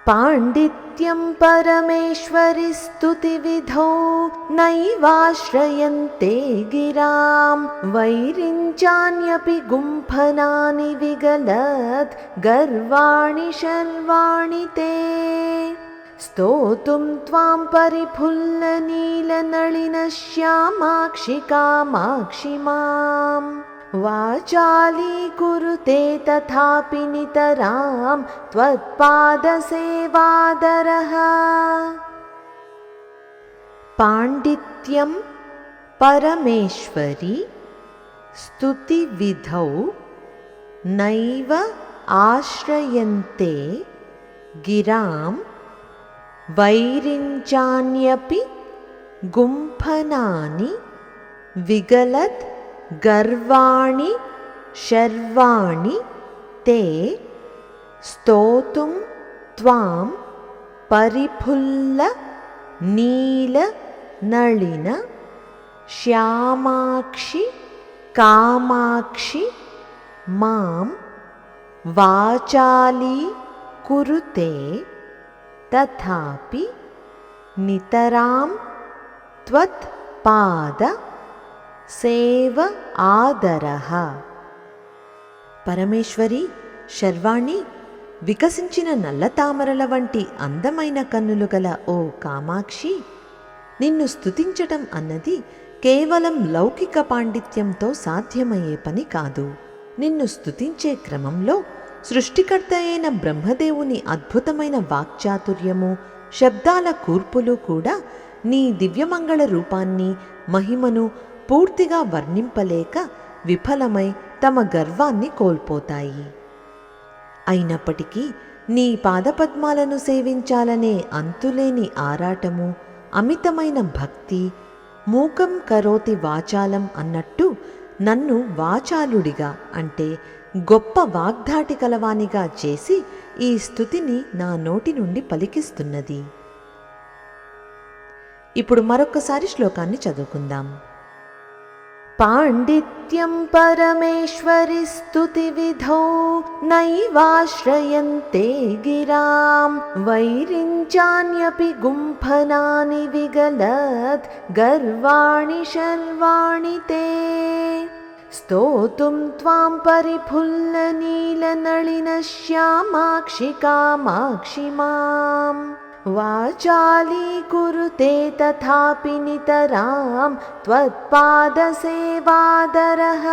पाण्डित्यं परमेश्वरि स्तुतिविधौ नैवाश्रयन्ते गिरां वैरिञ्चान्यपि गुम्फनानि विगलद् गर्वाणि शर्वाणि ते स्तोतुं त्वां परिफुल्लनीलनलिनश्यामाक्षि कामाक्षि मां वाचालीकुरुते तथापि नितरां त्वत्पादसेवादरः। पाण्डित्यं परमेश्वरि स्तुतिविधौ नैव आश्रयन्ते गिरां वैरिञ्चान्यपि गुम्फनानि विगलद् गर्वाणि शर्वाणि ते स्तोतुं त्वां परिफुल्ल नील नलिन श्यामाक्षि कामाक्षि मां वाचाली कुरुते तथापि नितरां त्वत्पाद సేవ ఆదరః। పరమేశ్వరి శర్వాణి, వికసించిన నల్ల తామరల వంటి అందమైన కన్నులు గల ఓ కామాక్షి, నిన్ను స్తుతించటం అన్నది కేవలం లౌకిక పాండిత్యంతో సాధ్యమయ్యే పని కాదు. నిన్ను స్తుతించే క్రమంలో సృష్టికర్త అయిన బ్రహ్మదేవుని అద్భుతమైన వాక్చాతుర్యము, శబ్దాల కూర్పులు కూడా నీ దివ్యమంగళ రూపాన్ని, మహిమను పూర్తిగా వర్ణింపలేక విఫలమై తమ గర్వాన్ని కోల్పోతాయి. అయినప్పటికీ నీ పాదపద్మాలను సేవించాలనే అంతులేని ఆరాటము, అమితమైన భక్తి, మూకం కరోతి వాచాలం అన్నట్టు నన్ను వాచాలుడిగా అంటే గొప్ప వాగ్ధాటి కలవానిగా చేసి ఈ స్తుతిని నా నోటి నుండి పలికిస్తున్నది. ఇప్పుడు మరొక్కసారి శ్లోకాన్ని చదువుకుందాం. पाण्डित्यं परमेश्वरि स्तुतिविधौ नैवाश्रयन्ते गिरां वैरिञ्चान्यपि गुम्फनानि विगलद् गर्वाणि शर्वाणि ते स्तोतुं त्वां परिफुल्लनीलनलिनश्यामाक्षि कामाक्षि मां वाचालीकुरुते तथापि नितरां त्वत्पादसेवादरः।